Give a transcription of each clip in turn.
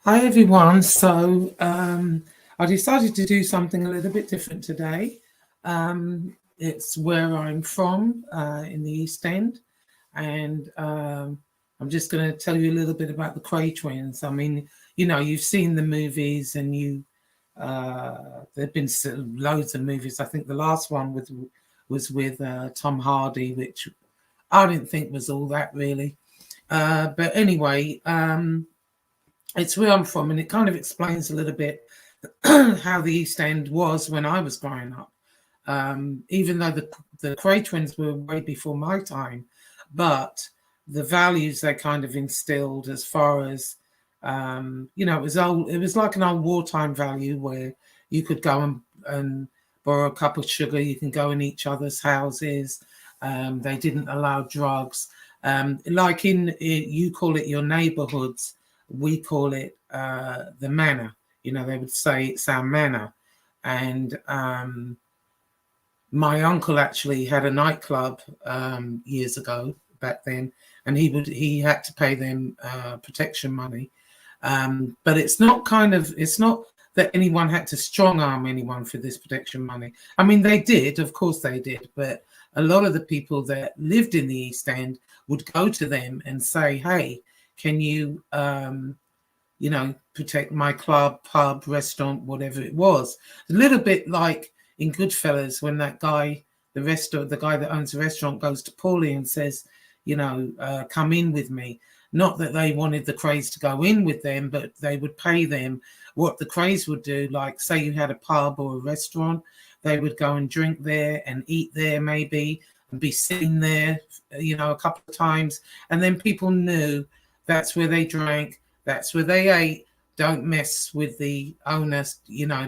Hi everyone. I decided to do something a little bit different today. It's where I'm from in the East End, and I'm just going to tell you a little bit about the Kray twins. I mean, you've seen the movies, and there've been loads of movies. I think the last one was with Tom Hardy, which I didn't think was all that really. But anyway. It's where I'm from, and it kind of explains a little bit how the East End was when I was growing up. Even though the Kray twins were way before my time, but the values they kind of instilled, as far as it was old. It was like an old wartime value where you could go and borrow a cup of sugar. You can go in each other's houses. They didn't allow drugs. Like you call it your neighborhoods. We call it the manor. They would say it's our manor. And my uncle actually had a nightclub years ago, back then, and he had to pay them protection money. But it's not that anyone had to strong arm anyone for this protection money. I mean, they did, of course they did, but a lot of the people that lived in the East End would go to them and say, hey, can you, protect my club, pub, restaurant, whatever it was? A little bit like in Goodfellas, when that guy, the guy that owns the restaurant, goes to Paulie and says, come in with me. Not that they wanted the Krays to go in with them, but they would pay them what the Krays would do. Like, say you had a pub or a restaurant, they would go and drink there and eat there maybe, and be sitting there, a couple of times. And then people knew that's where they drank, that's where they ate. Don't mess with the owners,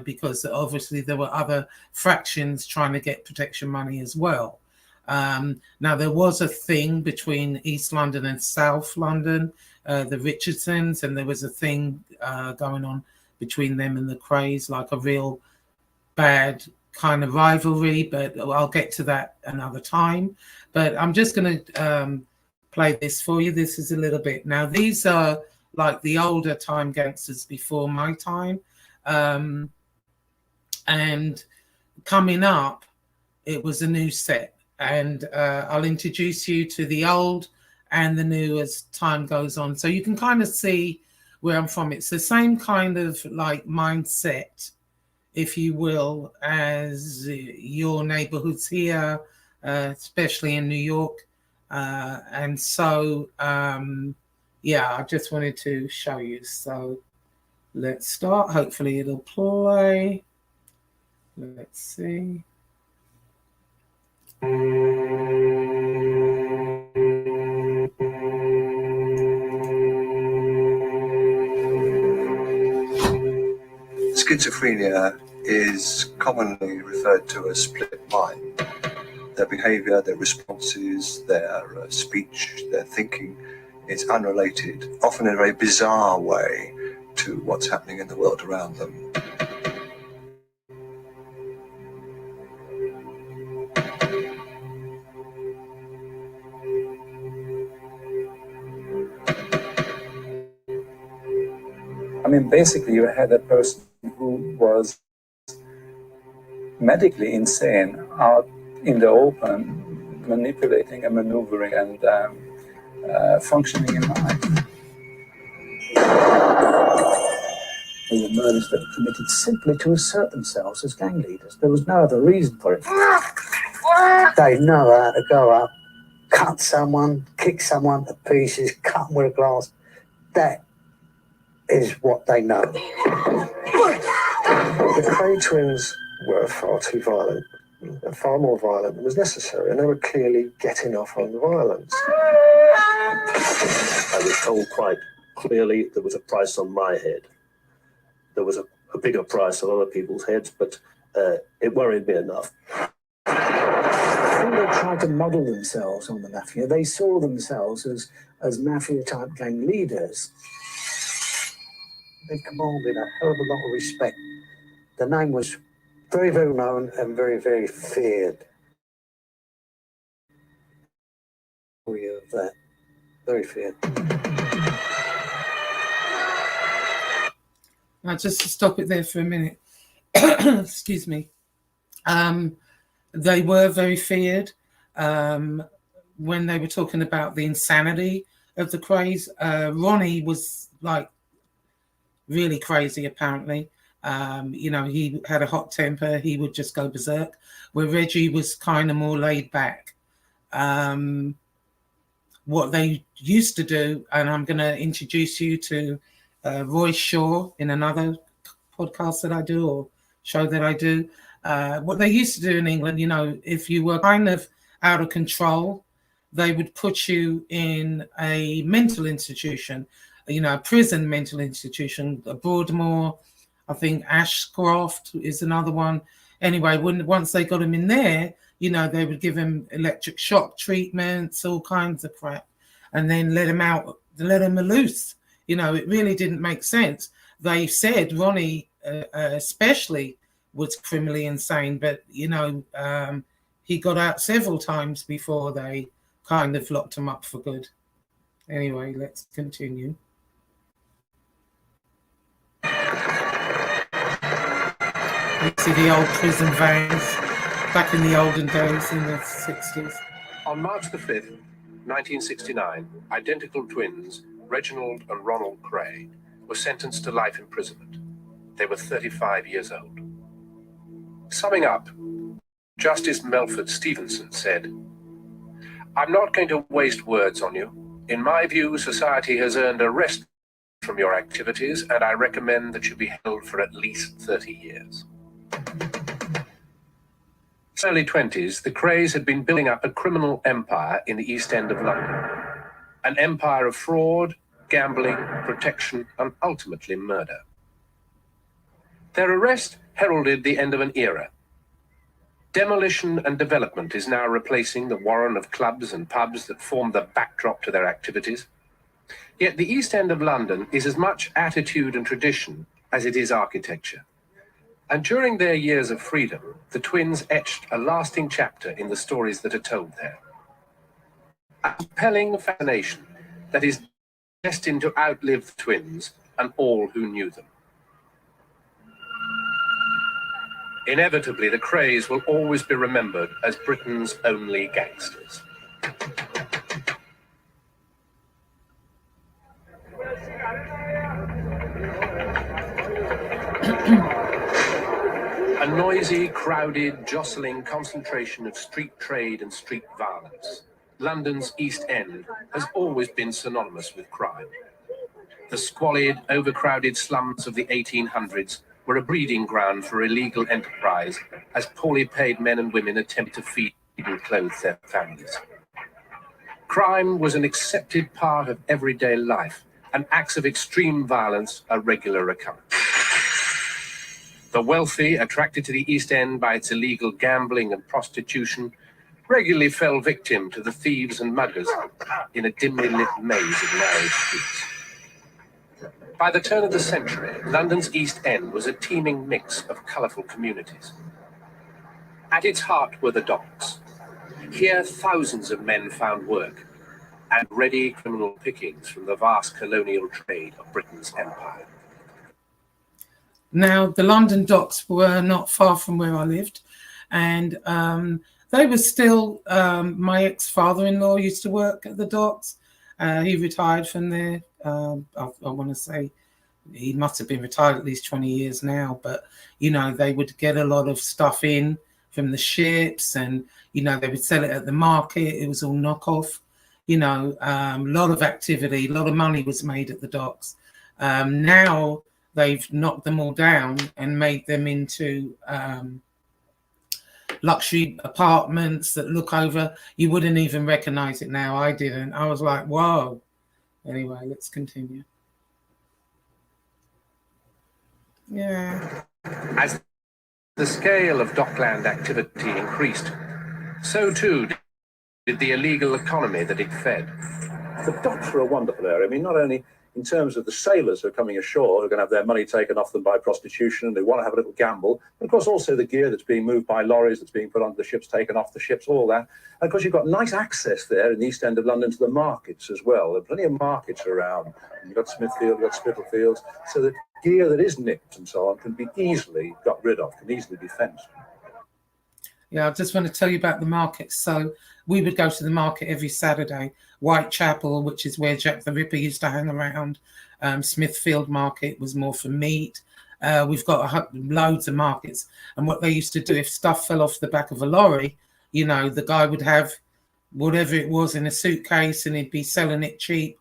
because obviously there were other fractions trying to get protection money as well. Now, there was a thing between East London and South London, the Richardsons, and there was a thing going on between them and the Krays, like a real bad kind of rivalry, but I'll get to that another time. But I'm just going to play this for you. This is a little bit. Now, these are like the older time gangsters before my time. And coming up, it was a new set. And I'll introduce you to the old and the new as time goes on. So you can kind of see where I'm from. It's the same kind of like mindset, if you will, as your neighborhoods here, especially in New York. And so, I just wanted to show you. So let's start. Hopefully it'll play. Let's see. Schizophrenia is commonly referred to as split mind. Their behavior, their responses, their speech, their thinking is unrelated, often in a very bizarre way, to what's happening in the world around them. I mean, basically, you had a person who was medically insane out in the open, manipulating and maneuvering and functioning in life. They were murders that were committed simply to assert themselves as gang leaders. There was no other reason for it. They know how to go up, cut someone, kick someone to pieces, cut them with a glass. That is what they know. The Kray twins were far too violent, far more violent than was necessary, and they were clearly getting off on the violence. I was told quite clearly there was a price on my head. There was a bigger price on other people's heads, but it worried me enough. I think they tried to model themselves on the mafia. They saw themselves as mafia-type gang leaders. They commanded a hell of a lot of respect. The name was very, very known and very, very feared. Of that. Very feared. Now, just to stop it there for a minute. Excuse me. They were very feared when they were talking about the insanity of the Krays. Ronnie was like really crazy, apparently. You know, he had a hot temper. He would just go berserk, where Reggie was kind of more laid back. What they used to do, and I'm going to introduce you to Roy Shaw in another podcast that I do or show that I do. What they used to do in England, you know, if you were kind of out of control, they would put you in a mental institution, you know, a prison mental institution, Broadmoor, I think Ashcroft is another one. Anyway, once they got him in there, you know, they would give him electric shock treatments, all kinds of crap, and then let him out, let him loose. You know, it really didn't make sense. They said Ronnie especially was criminally insane, but, you know, he got out several times before they kind of locked him up for good. Anyway, let's continue. You see the old prison vans back in the olden days in the 60s. On March the 5th, 1969, identical twins, Reginald and Ronald Kray, were sentenced to life imprisonment. They were 35 years old. Summing up, Justice Melford Stevenson said, "I'm not going to waste words on you. In my view, society has earned a rest from your activities, and I recommend that you be held for at least 30 years. Early 20s, the Krays had been building up a criminal empire in the East End of London. An empire of fraud, gambling, protection, and ultimately murder. Their arrest heralded the end of an era. Demolition and development is now replacing the warren of clubs and pubs that formed the backdrop to their activities. Yet the East End of London is as much attitude and tradition as it is architecture. And during their years of freedom, the twins etched a lasting chapter in the stories that are told there. A compelling fascination that is destined to outlive the twins and all who knew them. Inevitably, the Krays will always be remembered as Britain's only gangsters. A noisy, crowded, jostling concentration of street trade and street violence, London's East End has always been synonymous with crime. The squalid, overcrowded slums of the 1800s were a breeding ground for illegal enterprise as poorly paid men and women attempt to feed and clothe their families. Crime was an accepted part of everyday life, and acts of extreme violence a regular occurrence. The wealthy, attracted to the East End by its illegal gambling and prostitution, regularly fell victim to the thieves and muggers in a dimly lit maze of narrow streets. By the turn of the century, London's East End was a teeming mix of colourful communities. At its heart were the docks. Here, thousands of men found work and ready criminal pickings from the vast colonial trade of Britain's empire. Now, the London docks were not far from where I lived, and they were still, my ex-father-in-law used to work at the docks. He retired from there. I want to say he must have been retired at least 20 years now, but, you know, they would get a lot of stuff in from the ships and, you know, they would sell it at the market. It was all knockoff, you know, a lot of activity, a lot of money was made at the docks. Now they've knocked them all down and made them into luxury apartments that look over. You wouldn't even recognize it now. I didn't. I was like, whoa. Anyway, let's continue. Yeah. As the scale of dockland activity increased, so too did the illegal economy that it fed. The docks are a wonderful area. I mean, not only in terms of the sailors who are coming ashore, who are going to have their money taken off them by prostitution, and they want to have a little gamble, but of course also the gear that's being moved by lorries, that's being put onto the ships, taken off the ships, all that. And of course you've got nice access there in the East End of London to the markets as well. There are plenty of markets around. You've got Smithfield, you've got Spitalfields, so that gear that is nicked and so on can be easily got rid of, can easily be fenced. Yeah, I just want to tell you about the markets. So we would go to the market every Saturday. Whitechapel, which is where Jack the Ripper used to hang around. Smithfield Market was more for meat. We've got loads of markets. And what they used to do, if stuff fell off the back of a lorry, you know, the guy would have whatever it was in a suitcase and he'd be selling it cheap.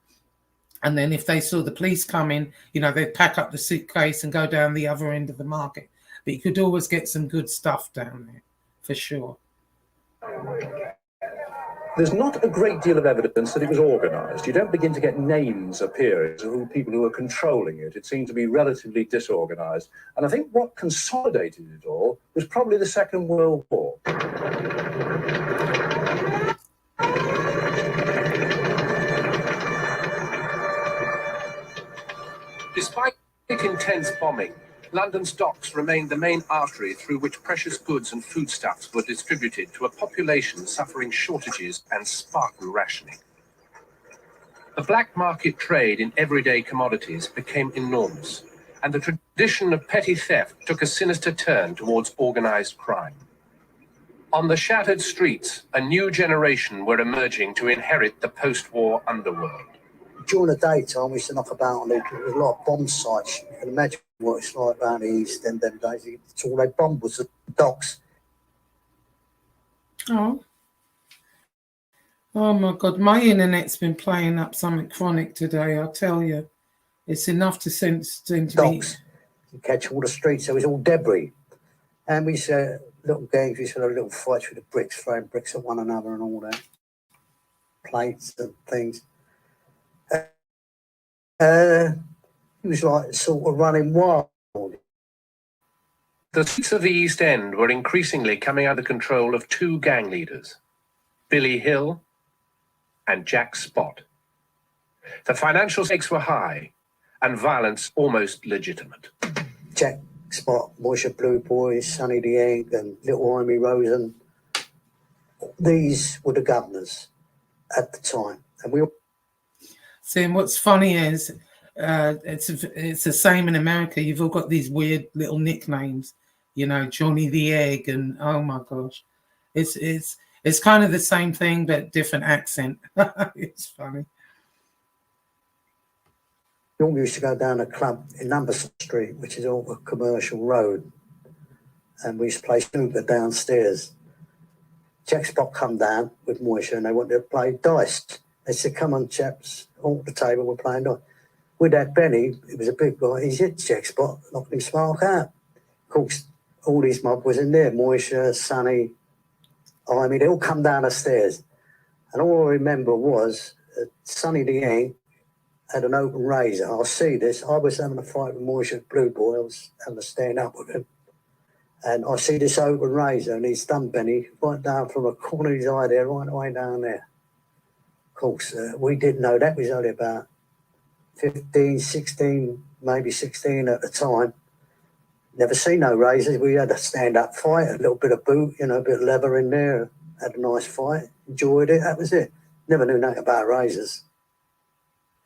And then if they saw the police coming, you know, they'd pack up the suitcase and go down the other end of the market. But you could always get some good stuff down there, for sure. There's not a great deal of evidence that it was organised. You don't begin to get names appearing of people who were controlling it. It seemed to be relatively disorganised. And I think what consolidated it all was probably the Second World War. Despite intense bombing, London's docks remained the main artery through which precious goods and foodstuffs were distributed to a population suffering shortages and Spartan rationing. The black market trade in everyday commodities became enormous, and the tradition of petty theft took a sinister turn towards organised crime. On the shattered streets, a new generation were emerging to inherit the post-war underworld. During the daytime, we used to knock about on there. There was a lot of bomb sites. You can imagine what it's like around the East End them days. It's all they bombed was the docks. Oh my God, my internet's been playing up something chronic today, I'll tell you. It's enough to send to docks. You catch all the streets, so it was all debris. And we used to little gangs, we used to have little fights with the bricks, throwing bricks at one another and all that. Plates and things. It was like sort of running wild. The streets of the East End were increasingly coming under control of two gang leaders, Billy Hill and Jack Spot. The financial stakes were high and violence almost legitimate. Jack Spot, Moisha Blue Boys, Sonny the Egg and Little Amy Rosen. These were the governors at the time. And we all... See, and what's funny is it's the same in America. You've all got these weird little nicknames, you know, Johnny the Egg, and oh my gosh, it's kind of the same thing but different accent. It's funny. We used to go down a club in Numberson Street, which is all a commercial road, and we used to play snooker downstairs. Jack Spot come down with Moisha and they wanted to play dice. They said, come on, chaps, all at the table, we're playing dice. With that Benny, it was a big guy, he hit Jack Spot, knocked him smoke out. Of course, all these mob was in there, Moisha, Sonny, I mean, they all come down the stairs. And all I remember was Sonny the Yank had an open razor. I'll see this. I was having a fight with Moisha Blue Boy. I was having to stand up with him. And I see this open razor and he's done Benny right down from a corner of his eye there, right away down there. Of course, we didn't know that. We was only about 15, 16, maybe 16 at the time. Never seen no razors. We had a stand-up fight, a little bit of boot, you know, a bit of leather in there. Had a nice fight, enjoyed it, that was it. Never knew nothing about razors.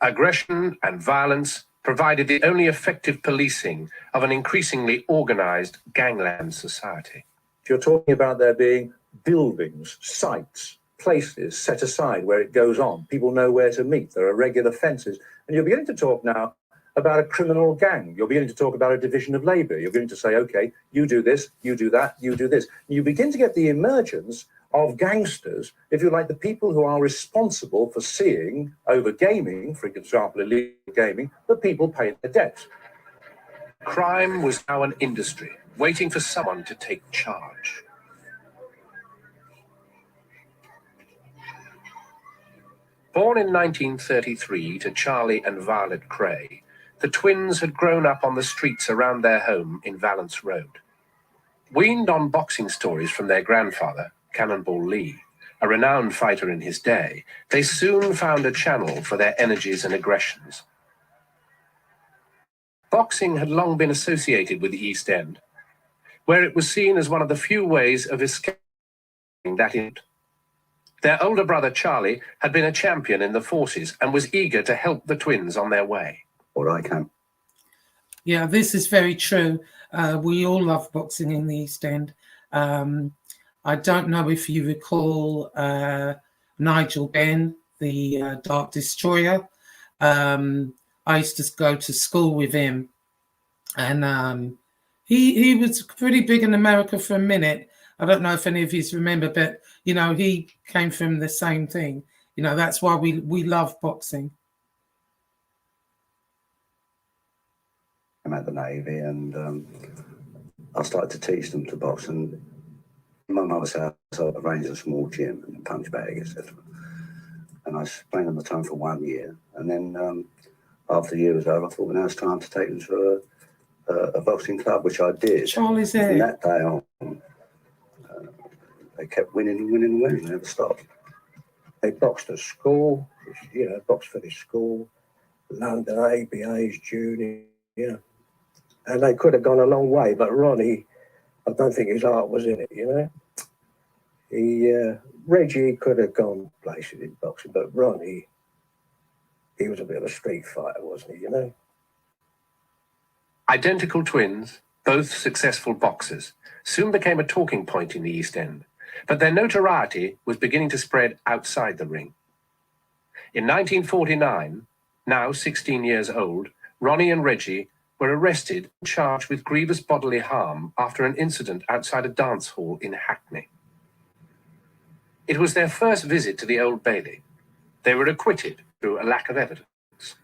Aggression and violence provided the only effective policing of an increasingly organised gangland society. If you're talking about there being buildings, sites, places set aside where it goes on, people know where to meet, there are regular fences, and you're beginning to talk now about a criminal gang. You're beginning to talk about a division of labour. You're beginning to say, okay, you do this, you do that, you do this. And you begin to get the emergence of gangsters, if you like, the people who are responsible for seeing over gaming, for example, illegal gaming, that people pay their debts. Crime was now an industry, waiting for someone to take charge. Born in 1933 to Charlie and Violet Kray, the twins had grown up on the streets around their home in Valence Road. Weaned on boxing stories from their grandfather, Cannonball Lee, a renowned fighter in his day, they soon found a channel for their energies and aggressions. Boxing had long been associated with the East End, where it was seen as one of the few ways of escaping that end. Their older brother, Charlie, had been a champion in the forces and was eager to help the twins on their way. All right, Cam. Yeah, this is very true. We all love boxing in the East End. I don't know if you recall Nigel Benn, the Dark Destroyer. I used to go to school with him, and he was pretty big in America for a minute. I don't know if any of you remember, but you know, he came from the same thing. You know, that's why we love boxing. I'm at the Navy, and I started to teach them to box. And in my mother's house, I arranged a small gym and a punch bag, etc. And I trained them the time for 1 year. And then after the year was over, I thought, well, now it's time to take them to a boxing club, which I did. Charlie's there. From that day on, they kept winning and winning and winning. They never stopped. They boxed at school, you know, boxed for this school, London, ABA's junior, and they could have gone a long way, but Ronnie, I don't think his heart was in it, you know. Reggie could have gone places in boxing, but Ronnie, he was a bit of a street fighter, wasn't he, you know? Identical twins, both successful boxers, soon became a talking point in the East End, but their notoriety was beginning to spread outside the ring. In 1949, now 16 years old, Ronnie and Reggie were arrested and charged with grievous bodily harm after an incident outside a dance hall in Hackney. It was their first visit to the Old Bailey. They were acquitted through a lack of evidence.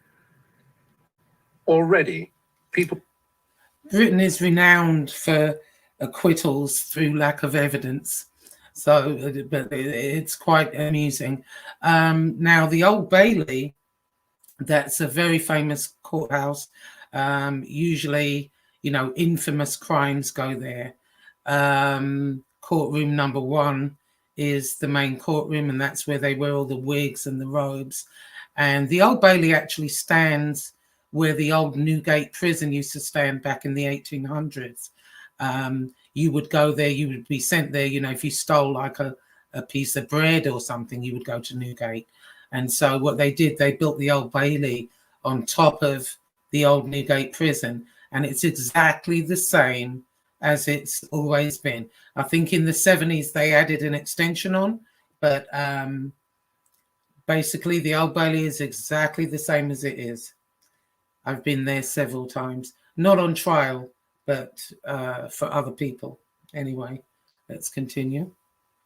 Already, Britain is renowned for acquittals through lack of evidence. So, but it's quite amusing. Now, the Old Bailey, that's a very famous courthouse. Usually, you know, infamous crimes go there. Courtroom number 1 is the main courtroom, and that's where they wear all the wigs and the robes. And the Old Bailey actually stands where the old Newgate prison used to stand back in the 1800s. You would go there, you would be sent there, you know, if you stole like a piece of bread or something, you would go to Newgate. And so what they did, they built the Old Bailey on top of the old Newgate prison, and it's exactly the same as it's always been. I think in the 70s they added an extension on, but basically the Old Bailey is exactly the same as it is. I've been there several times, not on trial, but for other people. Anyway, let's continue.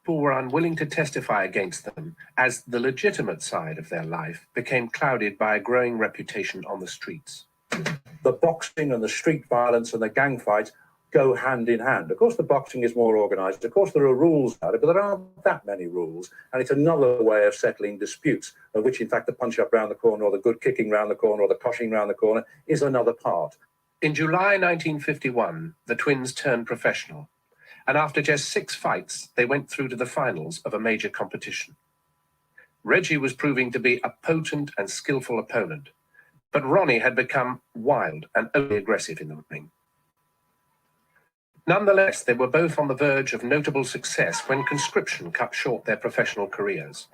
People were unwilling to testify against them as the legitimate side of their life became clouded by a growing reputation on the streets. The boxing and the street violence and the gang fights go hand in hand. Of course, the boxing is more organised. Of course, there are rules about it, but there aren't that many rules. And it's another way of settling disputes, of which, in fact, the punch-up round the corner or the good kicking round the corner or the coshing round the corner is another part. In July 1951, the twins turned professional. And after just 6 fights, they went through to the finals of a major competition. Reggie was proving to be a potent and skillful opponent, but Ronnie had become wild and overly aggressive in the ring. Nonetheless, they were both on the verge of notable success when conscription cut short their professional careers.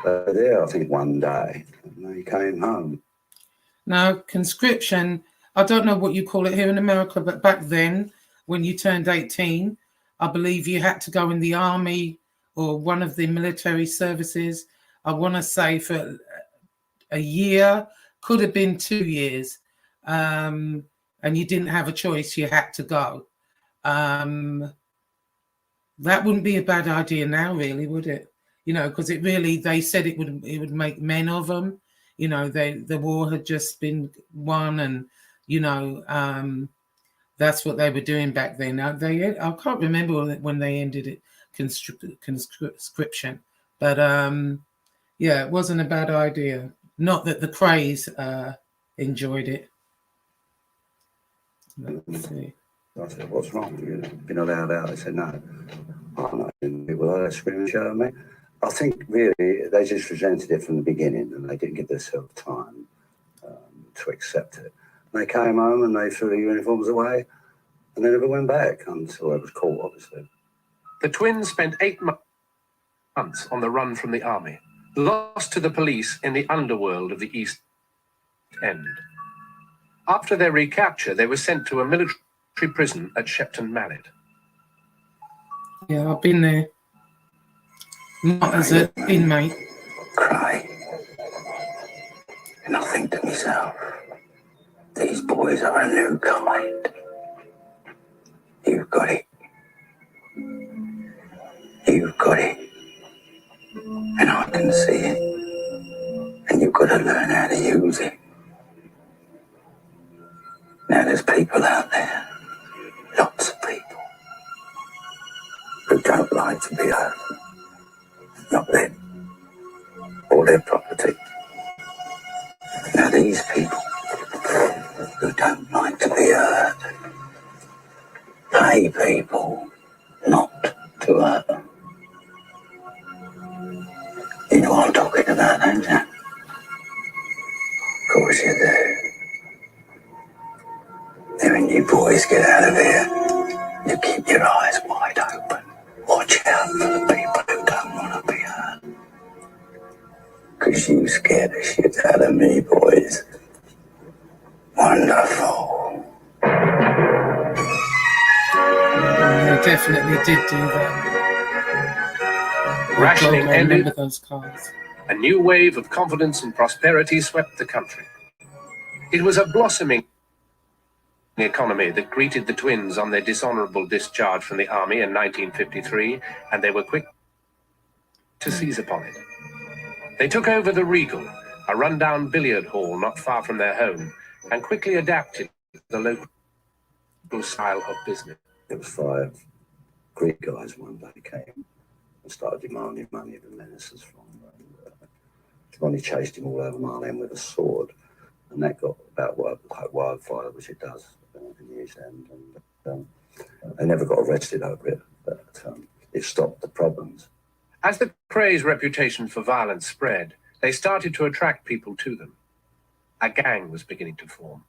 There, I think one day, and they came home. Now, conscription, I don't know what you call it here in America, but back then, when you turned 18, I believe you had to go in the army or one of the military services. I want to say for a year, could have been 2 years. And you didn't have a choice, you had to go. That wouldn't be a bad idea now, really, would it? You know, because it really, they said it would make men of them. You know, the war had just been won, and you know, that's what they were doing back then. Now I can't remember when they ended it, conscription, but yeah, it wasn't a bad idea. Not that the Krays enjoyed it. Let's see. I said, what's wrong? You've been allowed out. They said, no. I'm not in people like that screaming, shout at me. I think really they just resented it from the beginning, and they didn't give themselves time to accept it. And they came home and they threw the uniforms away, and they never went back until they was caught, obviously. The twins spent 8 months on the run from the army, lost to the police in the underworld of the East. End. After their recapture, they were sent to a military prison at Shepton Mallet. Yeah, I've been there. Not as an inmate. Cry. And I think to myself, these boys are a new kind. You've got it. You've got it. And I can see it. And you've got to learn how to use it. Now there's people out there, lots of people, who don't like to be hurt. Not them, or their property. Now these people, who don't like to be hurt, pay people not to hurt them. You know what I'm talking about, don't you? Of course you do. Now when you boys get out of here, you keep your eyes wide open. Watch out for the people who don't want to be hurt. Because you scared the shit out of me, boys. Wonderful. Yeah, definitely did do that. Rationing I remember ended. those cars. A new wave of confidence and prosperity swept the country. It was a blossoming economy that greeted the twins on their dishonorable discharge from the army in 1953, and they were quick to seize upon it. They took over the Regal, a rundown billiard hall not far from their home, and quickly adapted to the local style of business. There was 5 Greek guys one day came and started demanding money of the ministers from them. Ronnie chased him all over Marlem with a sword, and that got about wildfire, which it does in the East End. And they never got arrested over it, but it stopped the problems. As the Kray's reputation for violence spread, they started to attract people to them. A gang was beginning to form.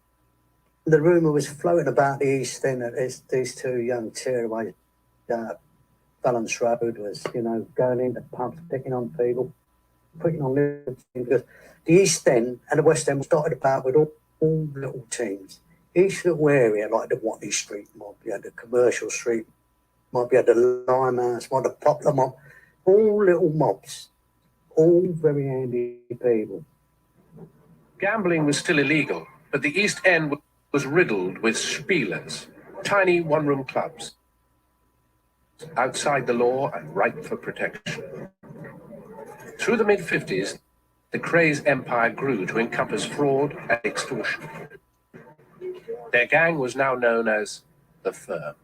The rumour was floating about the East End that these 2 young tearaways, Balance Road, was, going into pubs, picking on people, picking on little teams. Because the East End and the West End was dotted about with all little teams. Each little area, like the Watney Street mob, you had the Commercial Street mob, you had the Limehouse mob, the Poplar mob, all little mobs, all very handy people. Gambling was still illegal, but the East End was riddled with spielers, tiny one-room clubs, outside the law and ripe for protection. Through the mid-50s, the Kray's empire grew to encompass fraud and extortion. Their gang was now known as the Firm.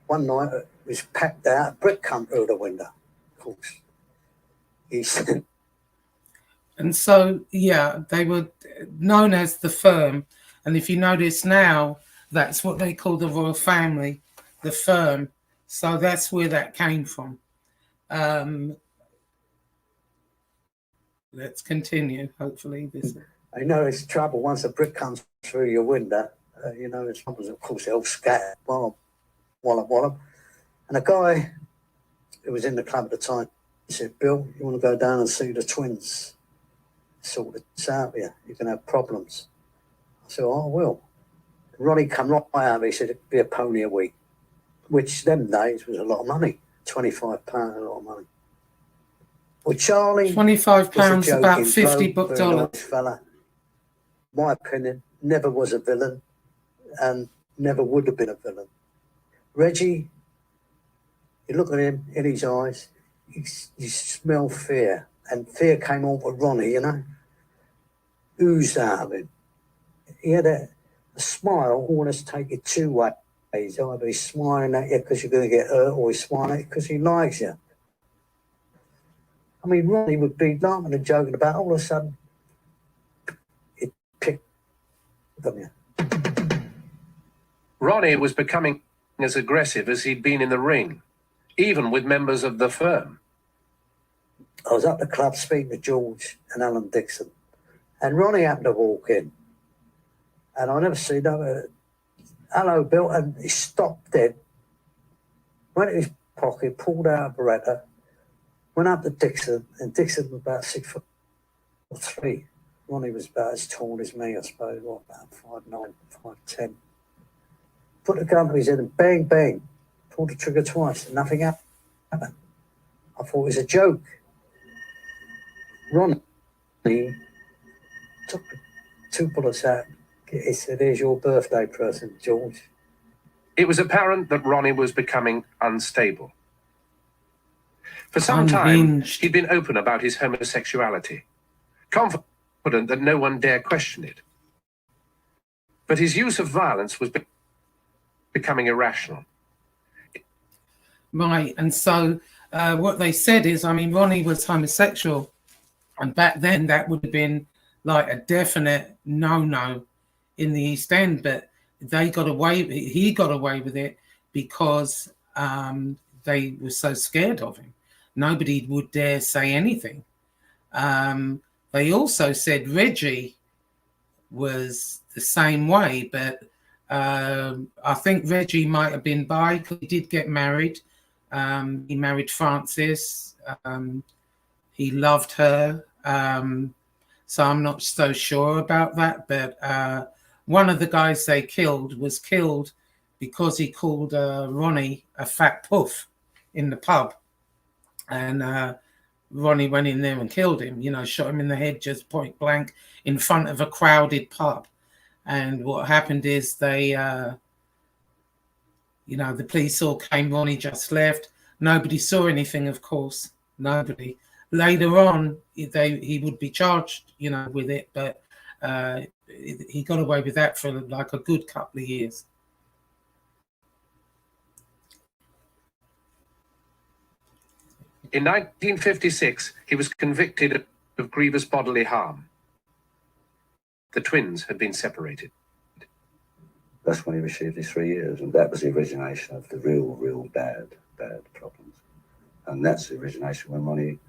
One night it was packed out, a brick come through the window, of course. And so, yeah, they were known as the Firm. And if you notice now, that's what they call the royal family, the Firm. So that's where that came from. Let's continue, hopefully. I know it's trouble once a brick comes through your window. It's trouble, of course, they'll scatter, wallop. And a guy who was in the club at the time, he said, Bill, you want to go down and see the twins? Sort this out here. You can have problems. I said, oh, I will. Ronnie come right out. He said, it'd be a pony a week, which them days was a lot of money. £25, a lot of money. Well, Charlie, £25, about $50 nice fella. My opinion, never was a villain and never would have been a villain. Reggie, you look at him in his eyes, you smell fear. And fear came on with Ronnie, oozed out of him. He had a smile, almost take it 2 ways. Either he's smiling at you because you're going to get hurt, or he's smiling at you because he likes you. I mean, Ronnie would be laughing and joking about, all of a sudden, it picked on you. Ronnie was becoming as aggressive as he'd been in the ring, even with members of the Firm. I was at the club speaking to George and Alan Dixon, and Ronnie happened to walk in. And I never seen him. Hello, Bill. And he stopped dead, went in his pocket, pulled out a Beretta, went up to Dixon, and Dixon was about 6'3". Ronnie was about as tall as me, I suppose, what, about 5'9", 5'10". Put the gun to his head and bang, bang. Pulled the trigger twice and nothing happened. I thought it was a joke. Ronnie took the 2 bullets out. He said, "Here's your birthday present, George." It was apparent that Ronnie was becoming unstable. For some Unhinged. time, he'd been open about his homosexuality, confident that no one dare question it. But his use of violence was becoming irrational. Right, and so what they said is, I mean, Ronnie was homosexual, and back then that would have been like a definite no-no in the East End, but he got away with it because they were so scared of him. Nobody would dare say anything. They also said Reggie was the same way, but I think Reggie might have been bi because he did get married. He married Frances. He loved her. So I'm not so sure about that. But one of the guys they killed was killed because he called Ronnie a fat puff in the pub. And Ronnie went in there and killed him, shot him in the head just point blank in front of a crowded pub. And what happened is they, the police all came, Ronnie just left. Nobody saw anything, of course, nobody. Later on, he would be charged, with it, but he got away with that for like a good couple of years. In 1956, he was convicted of grievous bodily harm. The twins had been separated. That's when he received his 3 years, and that was the origination of the real bad problems. And that's the origination when Ronnie,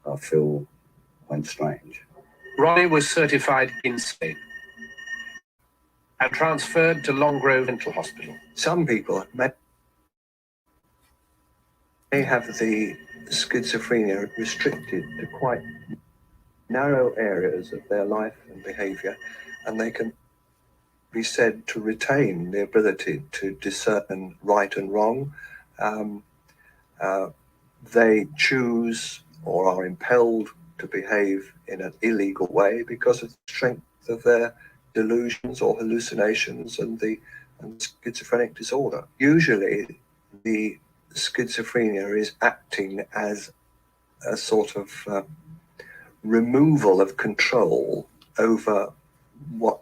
I feel, went strange. Ronnie was certified insane and transferred to Longgrove Mental Hospital. Some people may have the schizophrenia restricted to quite narrow areas of their life and behavior, and they can be said to retain the ability to discern right and wrong. They choose or are impelled to behave in an illegal way because of the strength of their delusions or hallucinations and schizophrenic disorder. Usually the schizophrenia is acting as a sort of removal of control over what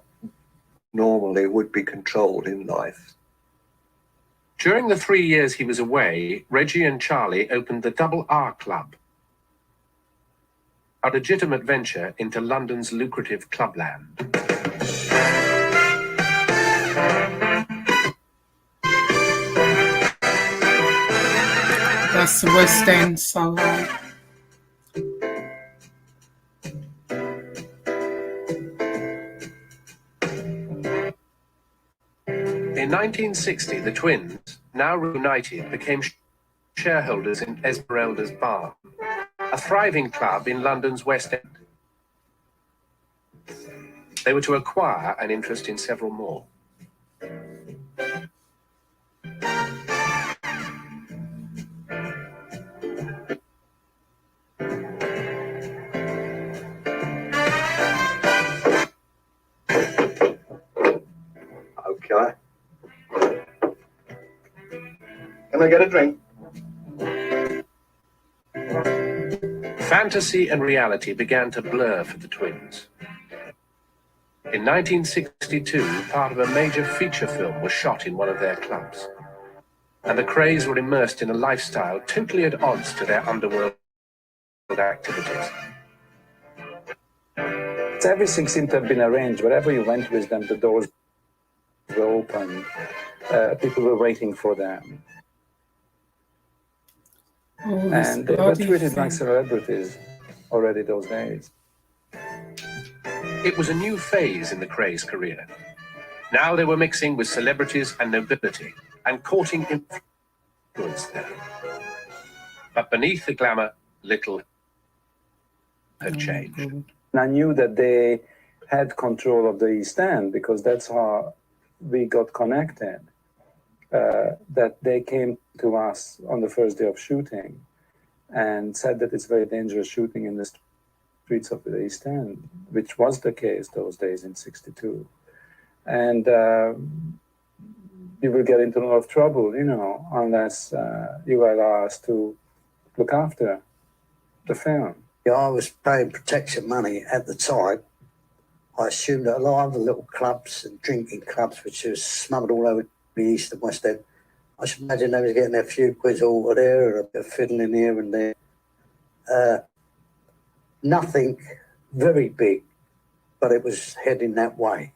normally would be controlled in life. During the 3 years he was away, Reggie and Charlie opened the Double R Club, a legitimate venture into London's lucrative clubland. That's the West End Soho. In 1960, the twins, now reunited, became shareholders in Esmeralda's Bar, a thriving club in London's West End. They were to acquire an interest in several more. Okay. Can I get a drink? Fantasy and reality began to blur for the twins. In 1962, part of a major feature film was shot in one of their clubs, and the Krays were immersed in a lifestyle totally at odds to their underworld activities. Everything seemed to have been arranged. Wherever you went with them, the doors were open. People were waiting for them. And they were treated like celebrities already those days. It was a new phase in the Krays' career. Now they were mixing with celebrities and nobility and courting influence there. But beneath the glamour, little had changed. And I knew that they had control of the East End, because that's how we got connected. That they came to us on the first day of shooting and said that it's very dangerous shooting in the streets of the East End, which was the case those days in '62. And you will get into a lot of trouble, you know, unless you are asked to look after the film. Yeah, I was paying protection money at the time. I assumed that a lot of the little clubs and drinking clubs, which was smuggled all over the East and West End, I should imagine they was getting a few quid over there and a bit of fiddling here and there. Nothing very big, but it was heading that way.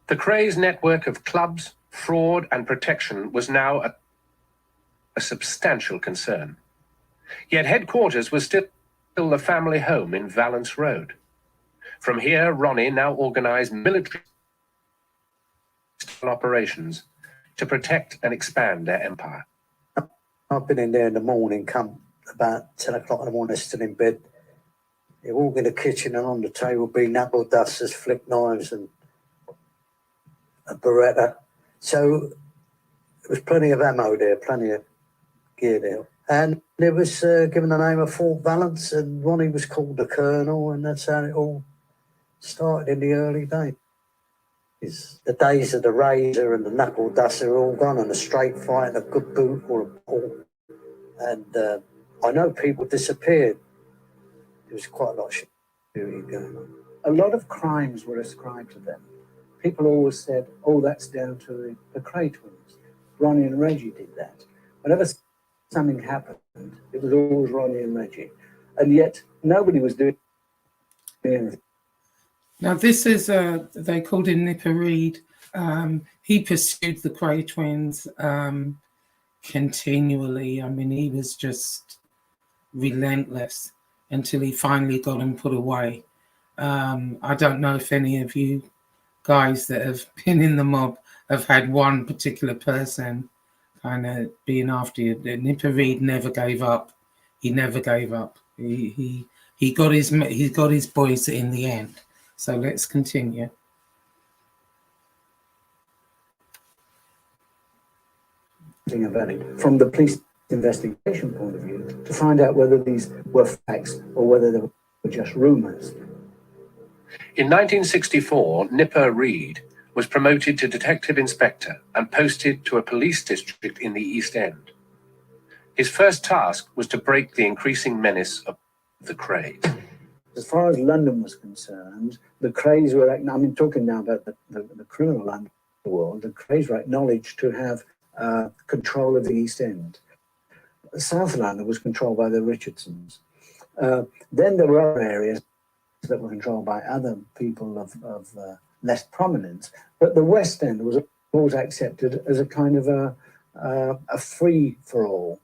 The Krays' network of clubs, fraud and protection was now a substantial concern. Yet headquarters was still the family home in Valence Road. From here, Ronnie now organized military operations to protect and expand their empire. I've been in there in the morning, come about 10 o'clock in the morning, still in bed. You walk in the kitchen and on the table be knuckle dusters, flick knives and a Beretta. So there was plenty of ammo there, plenty of gear there. And it was given the name of Fort Valence, and Ronnie was called the Colonel, and that's how it all started in the early days. The days of the razor and the knuckle duster are all gone, and a straight fight and a good boot or a ball. And I know people disappeared. There was quite a lot of shit going on. A lot of crimes were ascribed to them. People always said, oh, that's down to the Kray twins. Ronnie and Reggie did that. Whenever something happened, it was always Ronnie and Reggie. And yet nobody was doing anything. Now this is, they called him Nipper Reed. He pursued the Kray twins continually. I mean, he was just relentless until he finally got them put away. I don't know if any of you guys that have been in the mob have had one particular person kind of being after you. Nipper Reed never gave up. He never gave up. He got his boys in the end. So let's continue. About it from the police investigation point of view to find out whether these were facts or whether they were just rumours. In 1964, Nipper Reed was promoted to detective inspector and posted to a police district in the East End. His first task was to break the increasing menace of the Krays. As far as London was concerned, the Krays were, I mean, talking now about the criminal underworld, the Krays were acknowledged to have control of the East End. South London was controlled by the Richardsons. Then there were other areas that were controlled by other people of less prominence, but the West End was always accepted as a kind of a free-for-all.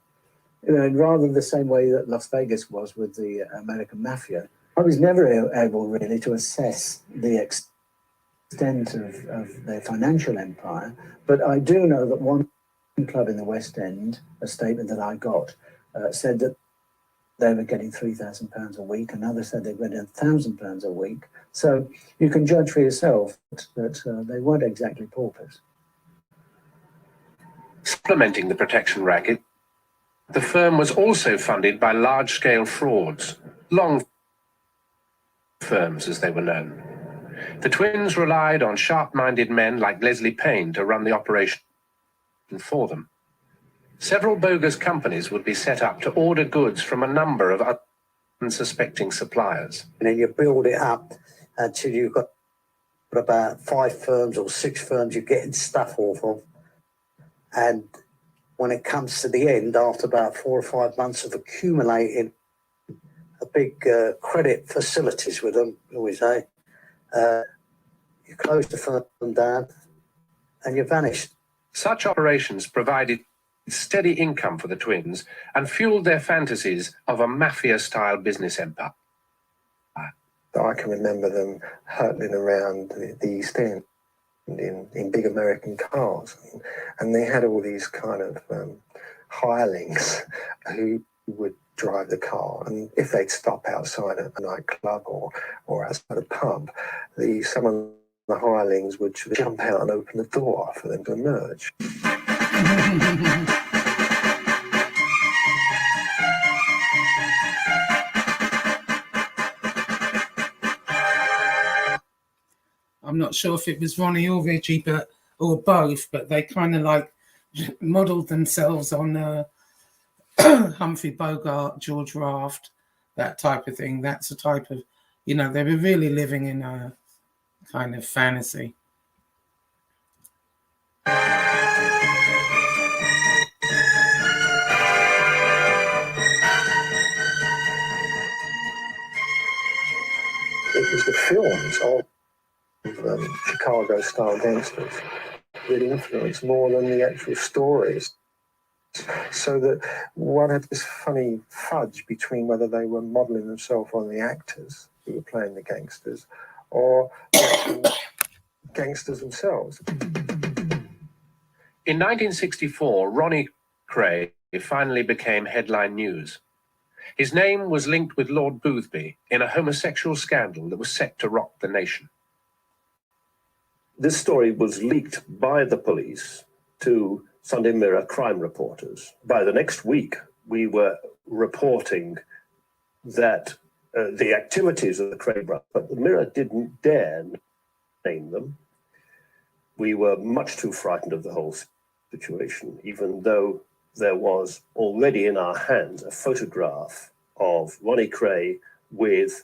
You know, rather the same way that Las Vegas was with the American Mafia. I was never able really to assess the extent of their financial empire, but I do know that one club in the West End, a statement that I got, said that they were getting £3,000 a week, another said they were getting £1,000 a week. So you can judge for yourself that they weren't exactly paupers. Supplementing the protection racket, the firm was also funded by large-scale frauds, long firms as they were known. The twins relied on sharp-minded men like Leslie Payne to run the operation for them. Several bogus companies would be set up to order goods from a number of unsuspecting suppliers. And then you build it up until you've got about 5 firms or 6 firms you're getting stuff off of. And when it comes to the end, after about 4 or 5 months of accumulating a big credit facilities with them, we say, you close the firm down and you vanish. Such operations provided steady income for the twins and fueled their fantasies of a mafia-style business empire. I can remember them hurtling around the East End in big American cars, and they had all these kind of hirelings who would drive the car, and if they'd stop outside a nightclub or outside a pub, some of the hirelings would jump out and open the door for them to emerge. I'm not sure if it was Ronnie or Reggie, or both, but they kind of like modelled themselves on Humphrey Bogart, George Raft, that type of thing. That's the type of, they were really living in a kind of fantasy. It was the films of Chicago-style gangsters that influenced more than the actual stories. So that one had this funny fudge between whether they were modelling themselves on the actors who were playing the gangsters or the gangsters themselves. In 1964, Ronnie Kray finally became headline news. His name was linked with Lord Boothby in a homosexual scandal that was set to rock the nation. This story was leaked by the police to Sunday Mirror crime reporters. By the next week, we were reporting that the activities of the Kray brothers, but the Mirror didn't dare name them. We were much too frightened of the whole situation, even though there was already in our hands a photograph of Ronnie Kray with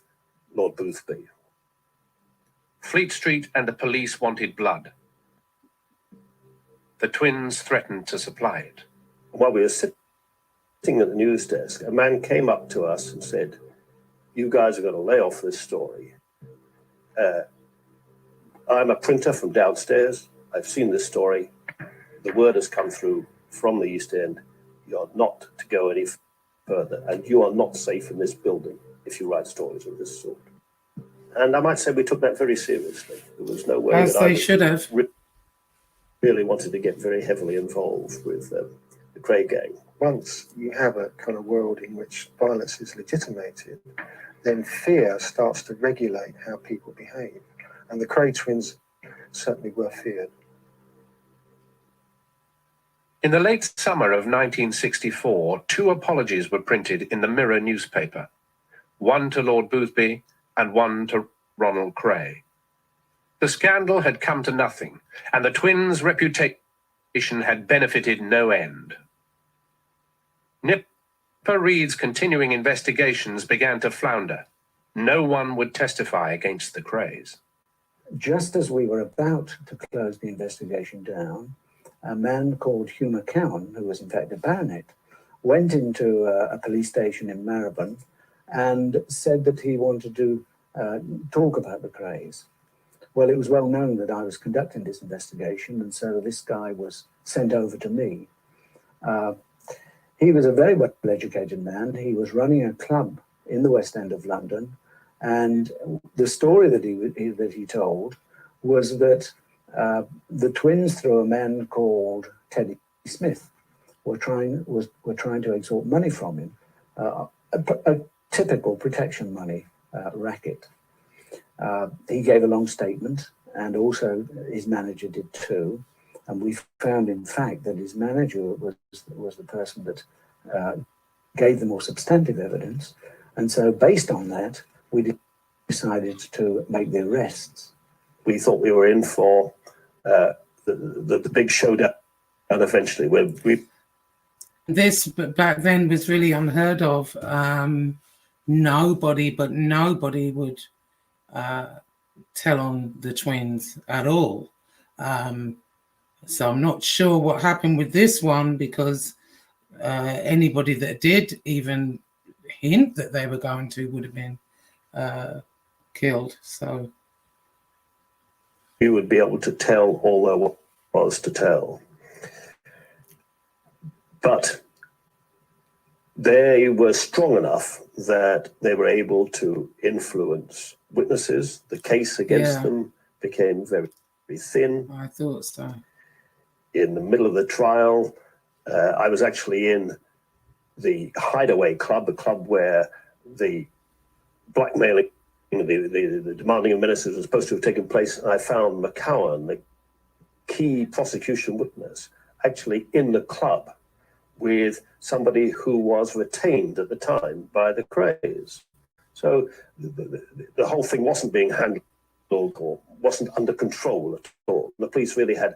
Lord Boothby. Fleet Street and the police wanted blood. The twins threatened to supply it. While we were sitting at the news desk, a man came up to us and said, "You guys are going to lay off this story. I'm a printer from downstairs. I've seen this story. The word has come through from the East End. You're not to go any further, and you are not safe in this building if you write stories of this sort." And I might say we took that very seriously. There was no way As that they should have. Really wanted to get very heavily involved with the Kray gang. Once you have a kind of world in which violence is legitimated, then fear starts to regulate how people behave. And the Kray twins certainly were feared. In the late summer of 1964, 2 apologies were printed in the Mirror newspaper, one to Lord Boothby and one to Ronald Kray. The scandal had come to nothing, and the twins' reputation had benefited no end. Nipper Reed's continuing investigations began to flounder. No one would testify against the Krays. Just as we were about to close the investigation down, a man called Hugh McCowan, who was in fact a baronet, went into a police station in Marylebone and said that he wanted to talk about the Krays. Well, it was well known that I was conducting this investigation, and so this guy was sent over to me. He was a very well-educated man. He was running a club in the West End of London, and the story that he told was that the twins, through a man called Teddy Smith, were trying to extort money from him, a typical protection money racket. He gave a long statement, and also his manager did too. And we found, in fact, that his manager was the person that gave the more substantive evidence. And so, based on that, we decided to make the arrests. We thought we were in for the big showdown eventually. This back then was really unheard of. Nobody would tell on the twins at all. So I'm not sure what happened with this one, because anybody that did even hint that they were going to would have been killed. So we would be able to tell all there was to tell. But they were strong enough that they were able to influence witnesses. The case against them became very, very thin. I thought so. In the middle of the trial, I was actually in the hideaway club, the club where the blackmailing, the demanding of ministers was supposed to have taken place. And I found McCowan, the key prosecution witness, actually in the club with somebody who was retained at the time by the Krays. So the whole thing wasn't being handled or wasn't under control at all. The police really had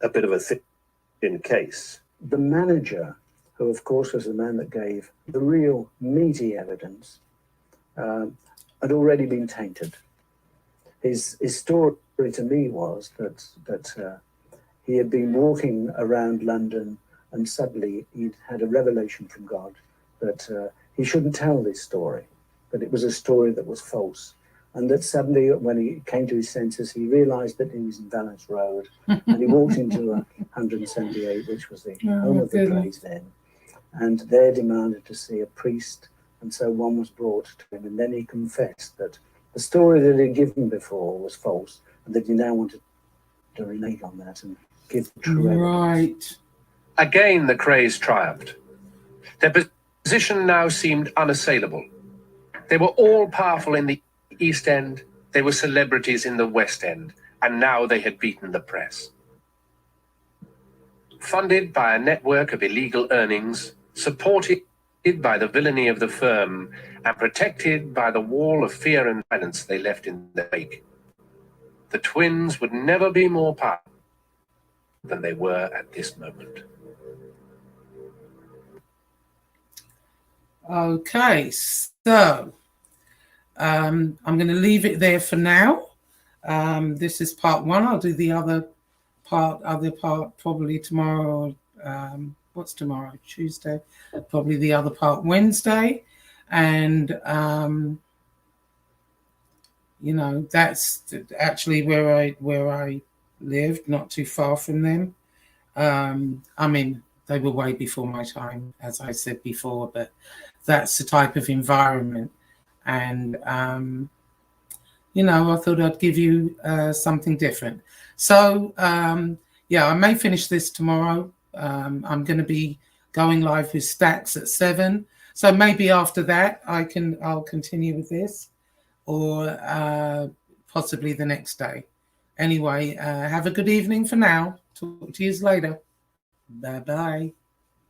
a bit of a thin case. The manager, who of course was the man that gave the real meaty evidence, had already been tainted. His story to me was that he had been walking around London and suddenly he'd had a revelation from God that he shouldn't tell this story, that it was a story that was false. And that suddenly, when he came to his senses, he realised that he was in Valence Road, and he walked into 178, which was the home of the Krays then, and there demanded to see a priest, and so one was brought to him, and then he confessed that the story that he'd given before was false, and that he now wanted to renege on that and give the true evidence. Right. Again, the Krays triumphed. Their position now seemed unassailable. They were all powerful in the East End, they were celebrities in the West End, and now they had beaten the press. Funded by a network of illegal earnings, supported by the villainy of the firm, and protected by the wall of fear and violence they left in their wake, the twins would never be more powerful than they were at this moment. Okay, so I'm going to leave it there for now. This is part one. I'll do the other part probably tomorrow. What's tomorrow? Tuesday. Probably the other part Wednesday. And, you know, that's actually where I lived, not too far from them. I mean, they were way before my time, as I said before, but that's the type of environment. And, you know, I thought I'd give you something different. So, yeah, I may finish this tomorrow. I'm going to be going live with Stacks at 7. So maybe after that, I'll continue with this, or possibly the next day. Anyway, have a good evening for now. Talk to you later. Bye-bye.